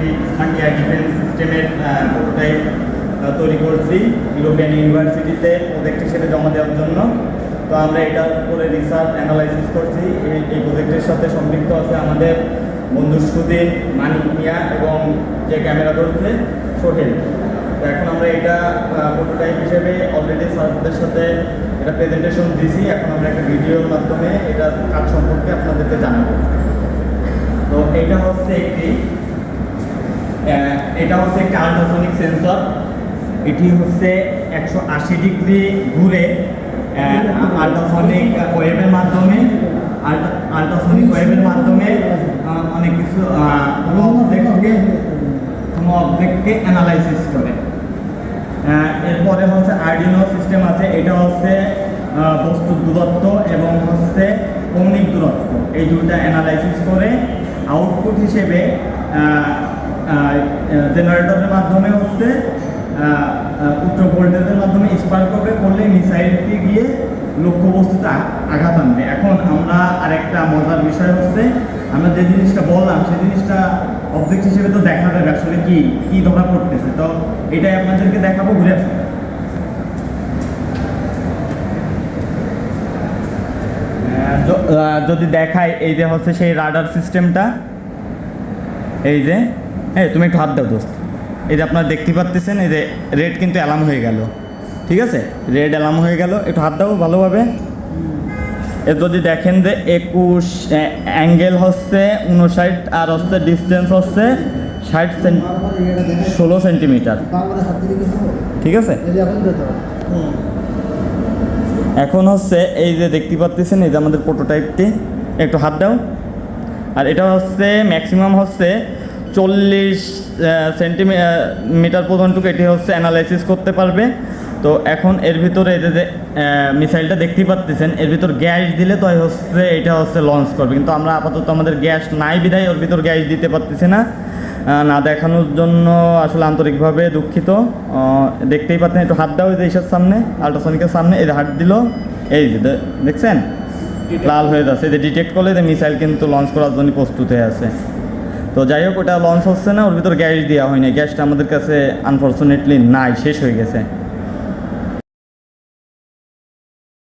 একটি smart air defence সিস্টেমের prototype তৈরি করছি ইউরোপিয়ান ইউনিভার্সিটিতে প্রজেক্ট হিসেবে জমা দেওয়ার জন্য। তো আমরা এটার উপরে রিসার্চ অ্যানালাইসিস করছি। এই প্রজেক্টের সাথে সম্পৃক্ত আছে আমাদের বন্ধু সুদীন, মানিক মিয়া এবং যে ক্যামেরা ধরছে সোহেল। তো এখন আমরা এটা প্রোটোটাইপ হিসেবে অলরেডি স্যারদের সাথে এটা প্রেজেন্টেশন দিছি। এখন আমরা একটা ভিডিওর মাধ্যমে এটা কাজ সম্পর্কে আপনাদেরকে জানাবো। তো এটা হচ্ছে একটি আল্ট্রাসনিক সেন্সর। এটি হচ্ছে 180 ডিগ্রি ঘুরে আল্ট্রাসনিক ওয়েভের মাধ্যমে অনেক কিছু কোনো অবজেক্টকে অ্যানালাইসিস করে। এরপরে হচ্ছে আর্ডিনো সিস্টেম আছে। এটা হচ্ছে বস্তুর দূরত্ব এবং হচ্ছে কৌণিক দূরত্ব, এই দুটা অ্যানালাইসিস করে আউটপুট হিসেবে জেনারেটরের মাধ্যমে হচ্ছে উচ্চ ভোল্টেজের মাধ্যমে স্পার্ক করলে মিসাইলটি গিয়ে লক্ষ্যবস্তুতে আঘাত আনবে। এখন আমরা আরেকটা মজার বিষয় হচ্ছে, আমরা যে জিনিসটা বললাম সেই জিনিসটা অবজেক্ট হিসেবে তো দেখা যাবে আসলে কি ধরা পড়তেছে। তো এটাই আপনাদেরকে দেখাবো, ঘুরে আসুন। যদি দেখায়, এই যে হচ্ছে সেই রাডার সিস্টেমটা, এই যে তুমি একটু হাত দাও দোস্ত। এই যে আপনারা দেখতে পাচ্ছেন, এই যে রেড কিন্তু অ্যালার্ম হয়ে গেল, ঠিক আছে, রেড অ্যালার্ম হয়ে গেল। একটু হাত দাও ভালোভাবে। এর যদি দেখেন যে 21 অ্যাঙ্গেল হচ্ছে 59 আর হচ্ছে ডিস্টেন্স হচ্ছে 16 সেন্টিমিটার, ঠিক আছে। এখন হচ্ছে এই যে দেখতে পাচ্ছেন, এই যে আমাদের প্রোটোটাইপটি, একটু হাত দাও। আর এটা হচ্ছে ম্যাক্সিমাম হচ্ছে 40 সেন্টিমিটার পর্যন্ত এটি হচ্ছে অ্যানালাইসিস করতে পারবে। তো এখন এর ভিতরে এই যে মিসাইলটা দেখতে পাচ্ছেন, এর ভিতর গ্যাস দিলে তো হচ্ছে এটা হচ্ছে লঞ্চ করবে, কিন্তু আমরা আপাতত আমাদের গ্যাস নাই বিধায় ওর ভিতর গ্যাস দিতে পারতেছি না দেখানোর জন্য আসলে আন্তরিকভাবে দুঃখিত। দেখতেই পাচ্ছেন, একটু হাত দাও এই যে এইসব সামনে, আল্ট্রাসনিকের সামনে, এই যে হাত দিল, এই যে দেখছেন লাল হয়ে যাচ্ছে। এই যে ডিটেক্ট করলে যে মিসাইল কিন্তু লঞ্চ করার জন্য প্রস্তুত হয়ে আছে। তো যাই হোক, ওটা লঞ্চ হচ্ছে না, ওর ভিতর গ্যাস দেওয়া হয়নি, গ্যাসটা আমাদের কাছে আনফর্চুনেটলি নাই, শেষ হয়ে গেছে।